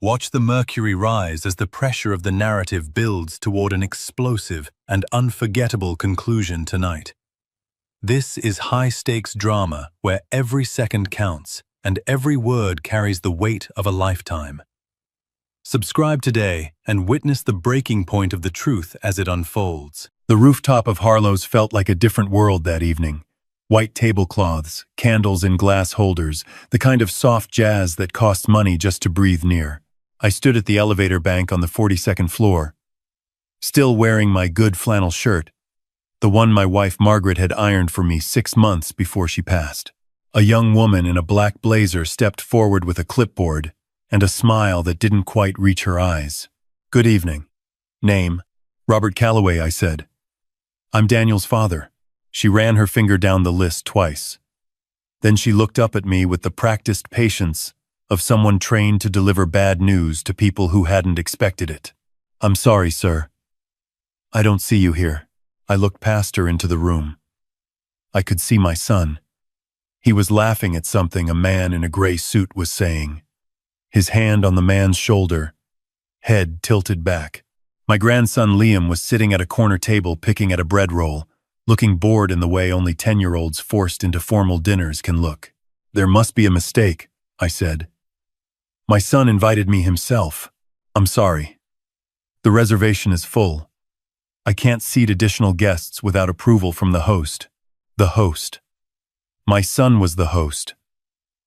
Watch the mercury rise as the pressure of the narrative builds toward an explosive and unforgettable conclusion tonight. This is high-stakes drama where every second counts and every word carries the weight of a lifetime. Subscribe today and witness the breaking point of the truth as it unfolds. The rooftop of Harlow's felt like a different world that evening. White tablecloths, candles in glass holders, the kind of soft jazz that costs money just to breathe near. I stood at the elevator bank on the 42nd floor, still wearing my good flannel shirt, the one my wife Margaret had ironed for me 6 months before she passed. A young woman in a black blazer stepped forward with a clipboard and a smile that didn't quite reach her eyes. "Good evening. Name? Robert Calloway," I said. "I'm Daniel's father." She ran her finger down the list twice. Then she looked up at me with the practiced patience of someone trained to deliver bad news to people who hadn't expected it. "I'm sorry, sir. I don't see you here." I looked past her into the room. I could see my son. He was laughing at something a man in a gray suit was saying, his hand on the man's shoulder, head tilted back. My grandson Liam was sitting at a corner table picking at a bread roll, looking bored in the way only 10-year-olds forced into formal dinners can look. "There must be a mistake," I said. "My son invited me himself. I'm sorry. The reservation is full. I can't seat additional guests without approval from the host." The host. My son was the host.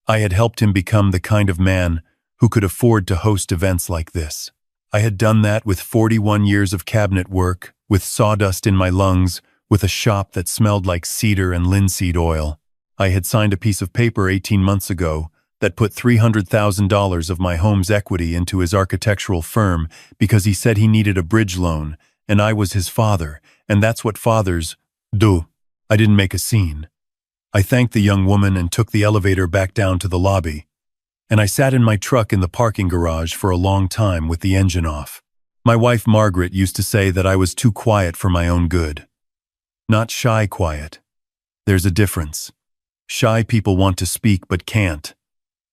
I had helped him become the kind of man who could afford to host events like this. I had done that with 41 years of cabinet work, with sawdust in my lungs, with a shop that smelled like cedar and linseed oil. I had signed a piece of paper 18 months ago that put $300,000 of my home's equity into his architectural firm because he said he needed a bridge loan, and I was his father, and that's what fathers do. I didn't make a scene. I thanked the young woman and took the elevator back down to the lobby, and I sat in my truck in the parking garage for a long time with the engine off. My wife Margaret used to say that I was too quiet for my own good. Not shy quiet. There's a difference. Shy people want to speak but can't.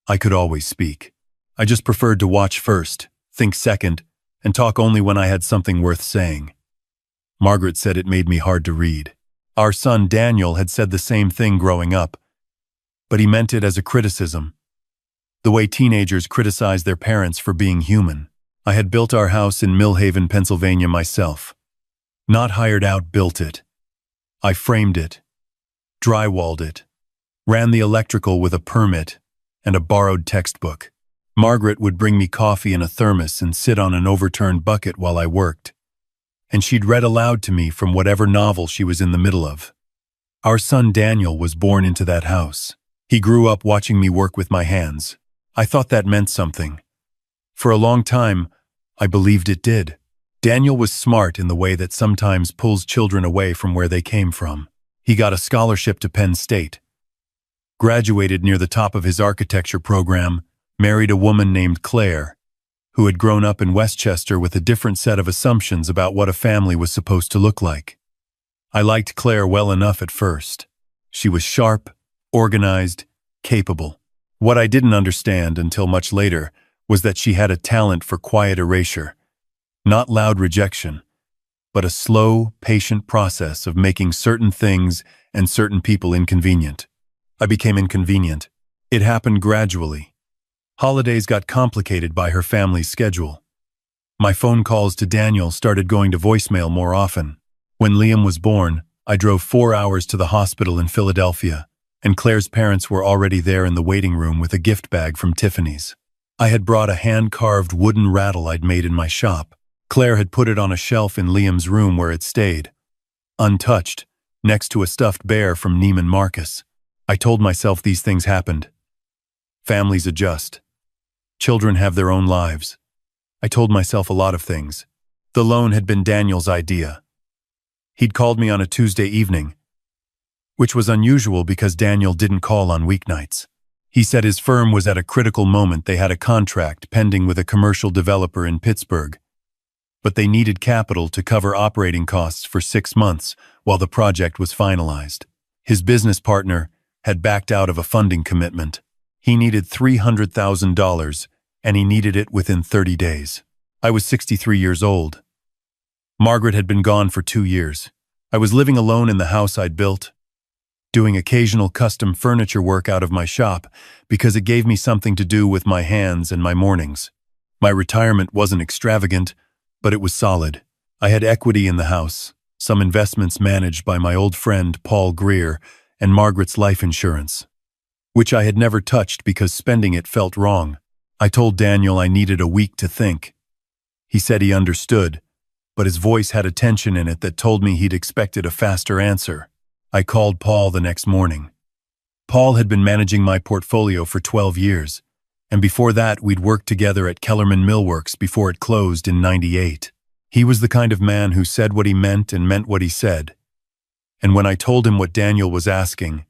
I could always speak. I just preferred to watch first, think second, and talk only when I had something worth saying. Margaret said it made me hard to read. Our son Daniel had said the same thing growing up, but he meant it as a criticism. The way teenagers criticize their parents for being human. I had built our house in Millhaven, Pennsylvania myself. Not hired out, built it. I framed it, drywalled it, ran the electrical with a permit and a borrowed textbook. Margaret would bring me coffee in a thermos and sit on an overturned bucket while I worked, and she'd read aloud to me from whatever novel she was in the middle of. Our son Daniel was born into that house. He grew up watching me work with my hands. I thought that meant something. For a long time, I believed it did. Daniel was smart in the way that sometimes pulls children away from where they came from. He got a scholarship to Penn State, graduated near the top of his architecture program, married a woman named Claire, who had grown up in Westchester with a different set of assumptions about what a family was supposed to look like. I liked Claire well enough at first. She was sharp, organized, capable. What I didn't understand until much later was that she had a talent for quiet erasure. Not loud rejection, but a slow, patient process of making certain things and certain people inconvenient. I became inconvenient. It happened gradually. Holidays got complicated by her family's schedule. My phone calls to Daniel started going to voicemail more often. When Liam was born, I drove 4 hours to the hospital in Philadelphia, and Claire's parents were already there in the waiting room with a gift bag from Tiffany's. I had brought a hand-carved wooden rattle I'd made in my shop. Claire had put it on a shelf in Liam's room where it stayed, untouched, next to a stuffed bear from Neiman Marcus. I told myself these things happened. Families adjust. Children have their own lives. I told myself a lot of things. The loan had been Daniel's idea. He'd called me on a Tuesday evening, which was unusual because Daniel didn't call on weeknights. He said his firm was at a critical moment. They had a contract pending with a commercial developer in Pittsburgh, but they needed capital to cover operating costs for 6 months while the project was finalized. His business partner had backed out of a funding commitment. He needed $300,000, and he needed it within 30 days. I was 63 years old. Margaret had been gone for 2 years. I was living alone in the house I'd built, doing occasional custom furniture work out of my shop because it gave me something to do with my hands and my mornings. My retirement wasn't extravagant, but it was solid. I had equity in the house, some investments managed by my old friend Paul Greer, and Margaret's life insurance, which I had never touched because spending it felt wrong. I told Daniel I needed a week to think. He said he understood, but his voice had a tension in it that told me he'd expected a faster answer. I called Paul the next morning. Paul had been managing my portfolio for 12 years, and before that we'd worked together at Kellerman Millworks before it closed in '98. He was the kind of man who said what he meant and meant what he said. And when I told him what Daniel was asking,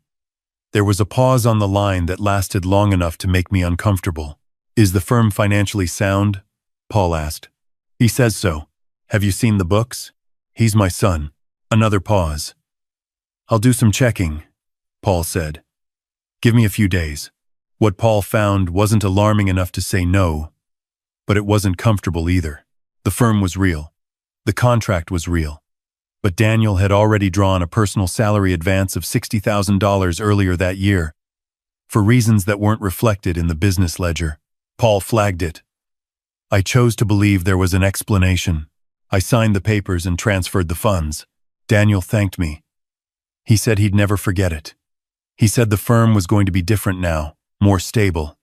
there was a pause on the line that lasted long enough to make me uncomfortable. "Is the firm financially sound?" Paul asked. "He says so. Have you seen the books?" "He's my son." Another pause. "I'll do some checking," Paul said. "Give me a few days." What Paul found wasn't alarming enough to say no, but it wasn't comfortable either. The firm was real. The contract was real. But Daniel had already drawn a personal salary advance of $60,000 earlier that year, for reasons that weren't reflected in the business ledger. Paul flagged it. I chose to believe there was an explanation. I signed the papers and transferred the funds. Daniel thanked me. He said he'd never forget it. He said the firm was going to be different now, more stable,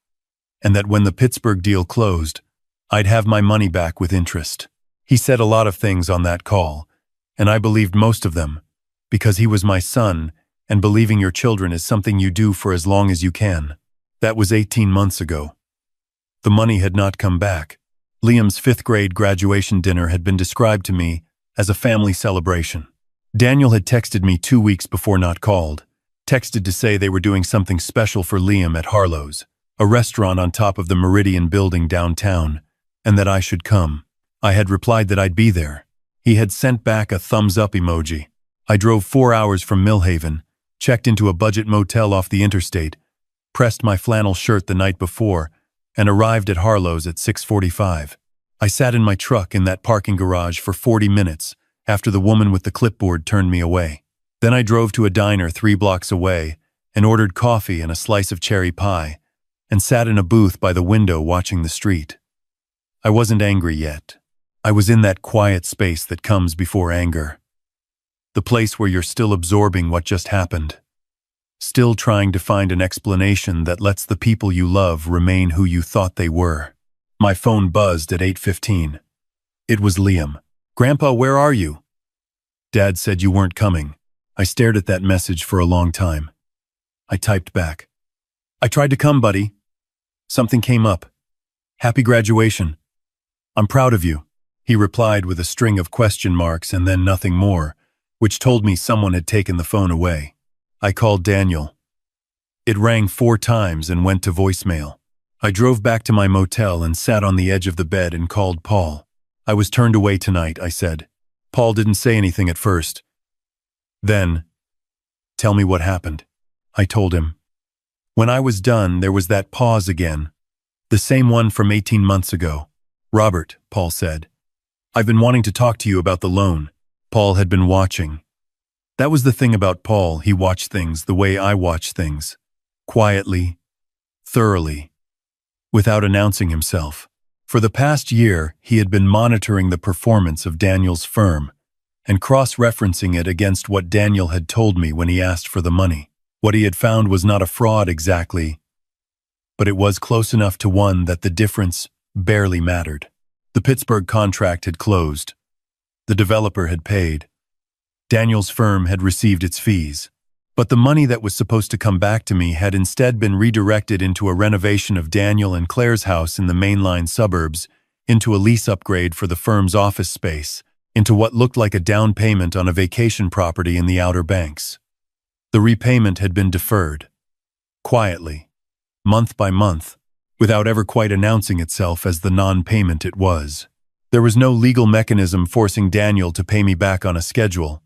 and that when the Pittsburgh deal closed, I'd have my money back with interest. He said a lot of things on that call, and I believed most of them, because he was my son, and believing your children is something you do for as long as you can. That was 18 months ago. The money had not come back. Liam's 5th grade graduation dinner had been described to me as a family celebration. Daniel had texted me 2 weeks before not called, texted to say they were doing something special for Liam at Harlow's, a restaurant on top of the Meridian building downtown, and that I should come. I had replied that I'd be there. He had sent back a thumbs-up emoji. I drove 4 hours from Millhaven, checked into a budget motel off the interstate, pressed my flannel shirt the night before, and arrived at Harlow's at 6:45. I sat in my truck in that parking garage for 40 minutes after the woman with the clipboard turned me away. Then I drove to a diner 3 blocks away and ordered coffee and a slice of cherry pie and sat in a booth by the window watching the street. I wasn't angry yet. I was in that quiet space that comes before anger. The place where you're still absorbing what just happened. Still trying to find an explanation that lets the people you love remain who you thought they were. My phone buzzed at 8:15. It was Liam. "Grandpa, where are you?" "Dad said you weren't coming." I stared at that message for a long time. I typed back. "I tried to come, buddy. Something came up. Happy graduation. I'm proud of you." He replied with a string of question marks and then nothing more, which told me someone had taken the phone away. I called Daniel. It rang 4 times and went to voicemail. I drove back to my motel and sat on the edge of the bed and called Paul. "I was turned away tonight," I said. Paul didn't say anything at first. Then, "Tell me what happened." I told him. When I was done, there was that pause again. The same one from 18 months ago. "Robert," Paul said, "I've been wanting to talk to you about the loan." Paul had been watching. That was the thing about Paul. He watched things the way I watch things. Quietly, thoroughly, without announcing himself. For the past year, he had been monitoring the performance of Daniel's firm and cross-referencing it against what Daniel had told me when he asked for the money. What he had found was not a fraud exactly, but it was close enough to one that the difference barely mattered. The Pittsburgh contract had closed. The developer had paid. Daniel's firm had received its fees. But the money that was supposed to come back to me had instead been redirected into a renovation of Daniel and Claire's house in the mainline suburbs, into a lease upgrade for the firm's office space, into what looked like a down payment on a vacation property in the Outer Banks. The repayment had been deferred, quietly, month by month, without ever quite announcing itself as the non-payment it was. There was no legal mechanism forcing Daniel to pay me back on a schedule.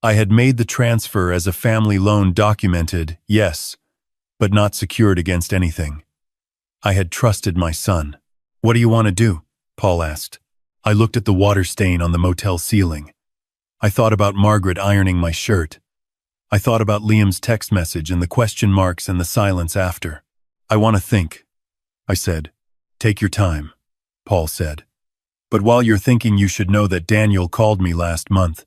I had made the transfer as a family loan, documented, yes, but not secured against anything. I had trusted my son. "What do you want to do?" Paul asked. I looked at the water stain on the motel ceiling. I thought about Margaret ironing my shirt. I thought about Liam's text message and the question marks and the silence after. "I want to think," I said. "Take your time," Paul said. "But while you're thinking, you should know that Daniel called me last month.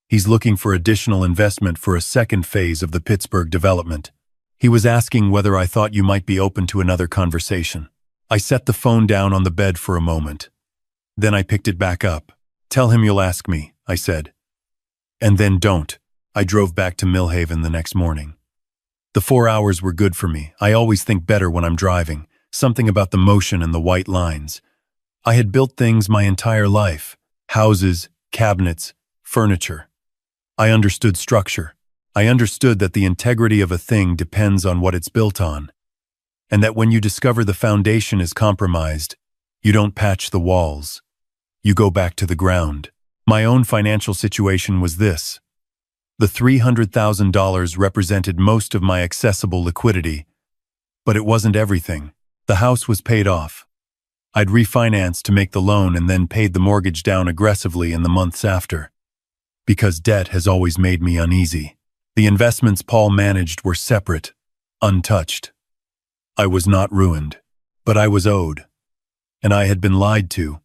He's looking for additional investment for a second phase of the Pittsburgh development. He was asking whether I thought you might be open to another conversation." I set the phone down on the bed for a moment. Then I picked it back up. "Tell him you'll ask me," I said. "And then don't." I drove back to Millhaven the next morning. The 4 hours were good for me. I always think better when I'm driving. Something about the motion and the white lines. I had built things my entire life. Houses, cabinets, furniture. I understood structure. I understood that the integrity of a thing depends on what it's built on. And that when you discover the foundation is compromised, you don't patch the walls. You go back to the ground. My own financial situation was this. The $300,000 represented most of my accessible liquidity, but it wasn't everything. The house was paid off. I'd refinanced to make the loan and then paid the mortgage down aggressively in the months after. Because debt has always made me uneasy. The investments Paul managed were separate, untouched. I was not ruined, but I was owed. And I had been lied to,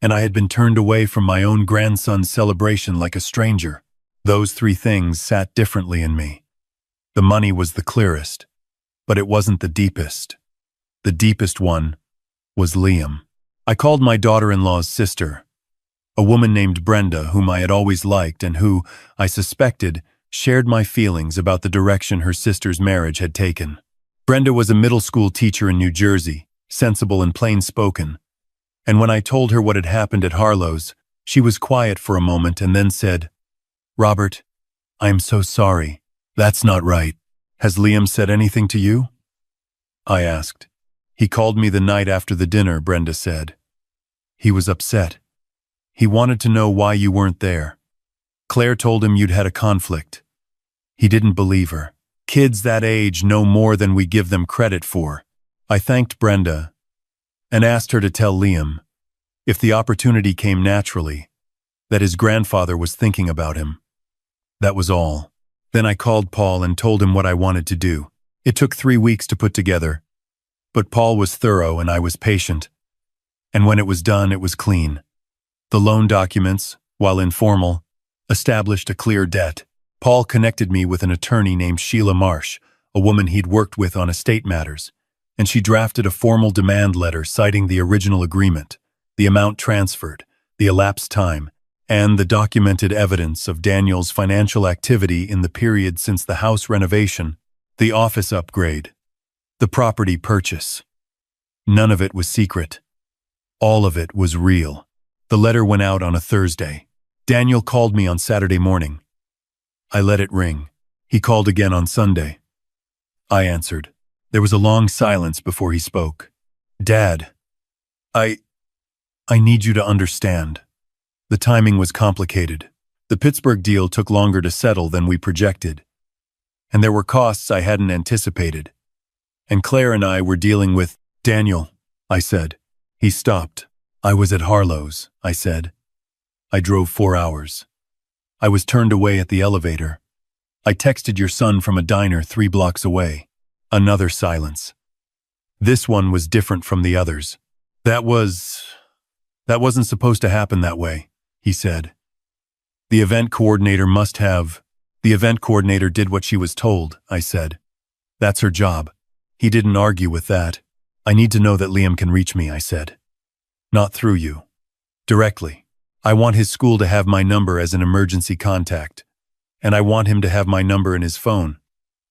and I had been turned away from my own grandson's celebration like a stranger. Those three things sat differently in me. The money was the clearest, but it wasn't the deepest. The deepest one was Liam. I called my daughter-in-law's sister, a woman named Brenda whom I had always liked and who, I suspected, shared my feelings about the direction her sister's marriage had taken. Brenda was a middle school teacher in New Jersey, sensible and plain-spoken, and when I told her what had happened at Harlow's, she was quiet for a moment and then said, "Robert, I am so sorry. That's not right. Has Liam said anything to you?" I asked. "He called me the night after the dinner," Brenda said. "He was upset. He wanted to know why you weren't there. Claire told him you'd had a conflict. He didn't believe her. Kids that age know more than we give them credit for." I thanked Brenda and asked her to tell Liam, if the opportunity came naturally, that his grandfather was thinking about him. That was all. Then I called Paul and told him what I wanted to do. It took 3 weeks to put together, but Paul was thorough and I was patient. And when it was done, it was clean. The loan documents, while informal, established a clear debt. Paul connected me with an attorney named Sheila Marsh, a woman he'd worked with on estate matters, and she drafted a formal demand letter citing the original agreement, the amount transferred, the elapsed time, and the documented evidence of Daniel's financial activity in the period since the house renovation, the office upgrade, the property purchase. None of it was secret. All of it was real. The letter went out on a Thursday. Daniel called me on Saturday morning. I let it ring. He called again on Sunday. I answered. There was a long silence before he spoke. "Dad, I need you to understand. The timing was complicated. The Pittsburgh deal took longer to settle than we projected. And there were costs I hadn't anticipated. And Claire and I were dealing with—" "Daniel," I said. He stopped. "I was at Harlow's," I said. "I drove 4 hours. I was turned away at the elevator. I texted your son from a diner 3 blocks away." Another silence. This one was different from the others. That wasn't supposed to happen that way," he said. The event coordinator did what she was told," I said. "That's her job." He didn't argue with that. "I need to know that Liam can reach me," I said. "Not through you. Directly. I want his school to have my number as an emergency contact. And I want him to have my number in his phone.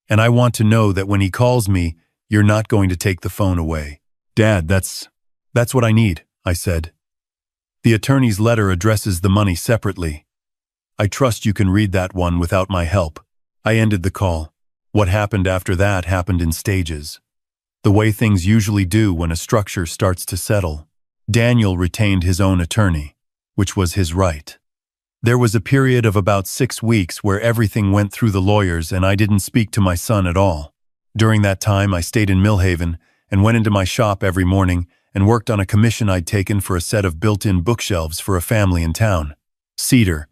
And I want to know that when he calls me, you're not going to take the phone away." "Dad, that's what I need," I said. "The attorney's letter addresses the money separately. I trust you can read that one without my help." I ended the call. What happened after that happened in stages. The way things usually do when a structure starts to settle. Daniel retained his own attorney, which was his right. There was a period of about 6 weeks where everything went through the lawyers and I didn't speak to my son at all. During that time, I stayed in Millhaven and went into my shop every morning and worked on a commission I'd taken for a set of built-in bookshelves for a family in town. Cedar,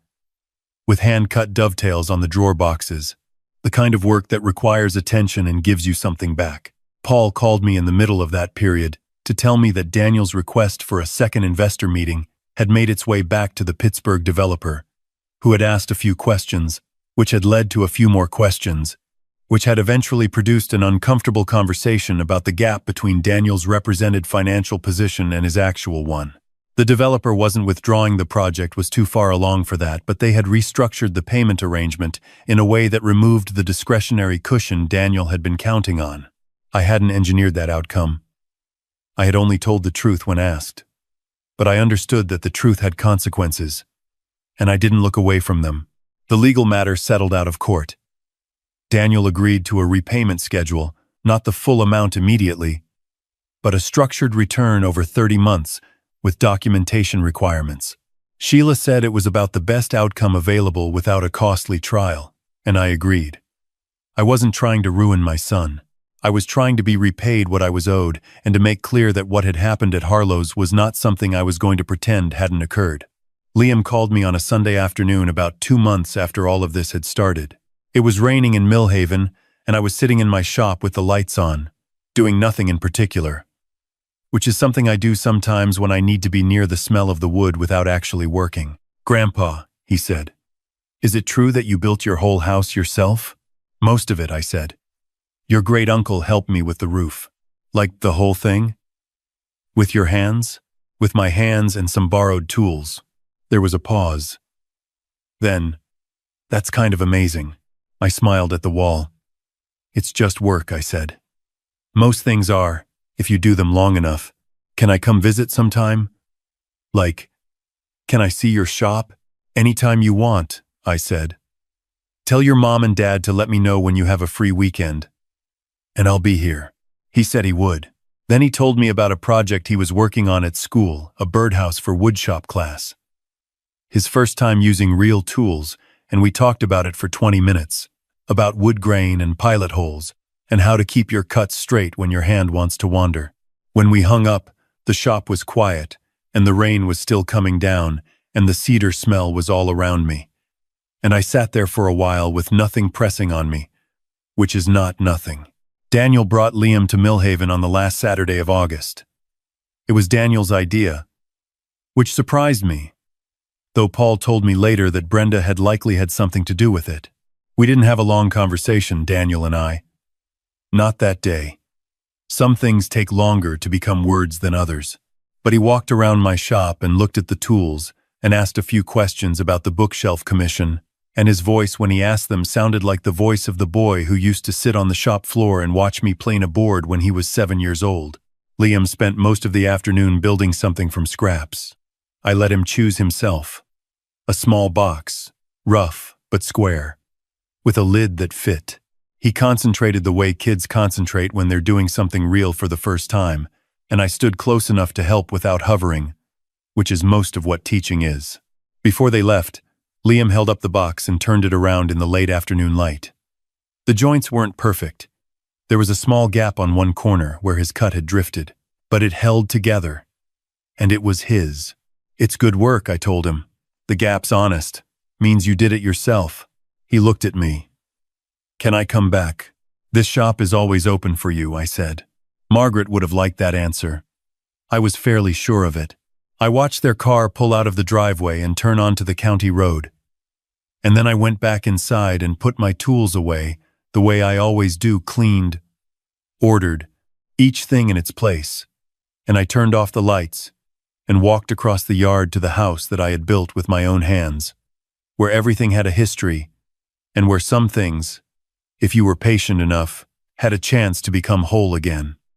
with hand-cut dovetails on the drawer boxes, the kind of work that requires attention and gives you something back. Paul called me in the middle of that period to tell me that Daniel's request for a second investor meeting had made its way back to the Pittsburgh developer, who had asked a few questions, which had led to a few more questions, which had eventually produced an uncomfortable conversation about the gap between Daniel's represented financial position and his actual one. The developer wasn't withdrawing the project, was too far along for that, but they had restructured the payment arrangement in a way that removed the discretionary cushion Daniel had been counting on. I hadn't engineered that outcome. I had only told the truth when asked. But I understood that the truth had consequences, and I didn't look away from them. The legal matter settled out of court. Daniel agreed to a repayment schedule, not the full amount immediately, but a structured return over 30 months, with documentation requirements. Sheila said it was about the best outcome available without a costly trial, and I agreed. I wasn't trying to ruin my son. I was trying to be repaid what I was owed and to make clear that what had happened at Harlow's was not something I was going to pretend hadn't occurred. Liam called me on a Sunday afternoon about 2 months after all of this had started. It was raining in Millhaven, and I was sitting in my shop with the lights on, doing nothing in particular, which is something I do sometimes when I need to be near the smell of the wood without actually working. "Grandpa," he said, "is it true that you built your whole house yourself?" "Most of it," I said. "Your great-uncle helped me with the roof." "Like the whole thing?" "With your hands?" "With my hands and some borrowed tools." There was a pause. Then, "That's kind of amazing." I smiled at the wall. "It's just work," I said. "Most things are, if you do them long enough. Can I come visit sometime?" "Like, can I see your shop?" "Anytime you want," I said. "Tell your mom and dad to let me know when you have a free weekend, and I'll be here." He said he would. Then he told me about a project he was working on at school, a birdhouse for woodshop class. His first time using real tools, and we talked about it for 20 minutes, about wood grain and pilot holes, and how to keep your cuts straight when your hand wants to wander. When we hung up, the shop was quiet, and the rain was still coming down, and the cedar smell was all around me. And I sat there for a while with nothing pressing on me, which is not nothing. Daniel brought Liam to Millhaven on the last Saturday of August. It was Daniel's idea, which surprised me, though Paul told me later that Brenda had likely had something to do with it. We didn't have a long conversation, Daniel and I. Not that day. Some things take longer to become words than others. But he walked around my shop and looked at the tools and asked a few questions about the bookshelf commission, and his voice when he asked them sounded like the voice of the boy who used to sit on the shop floor and watch me plane a board when he was 7 years old. Liam spent most of the afternoon building something from scraps. I let him choose himself. A small box, rough but square, with a lid that fit. He concentrated the way kids concentrate when they're doing something real for the first time, and I stood close enough to help without hovering, which is most of what teaching is. Before they left, Liam held up the box and turned it around in the late afternoon light. The joints weren't perfect. There was a small gap on one corner where his cut had drifted, but it held together, and it was his. "It's good work," I told him. "The gap's honest. Means you did it yourself." He looked at me. "Can I come back?" "This shop is always open for you," I said. Margaret would have liked that answer. I was fairly sure of it. I watched their car pull out of the driveway and turn onto the county road. And then I went back inside and put my tools away, the way I always do, cleaned, ordered, each thing in its place. And I turned off the lights and walked across the yard to the house that I had built with my own hands, where everything had a history, and where some things, if you were patient enough, had a chance to become whole again.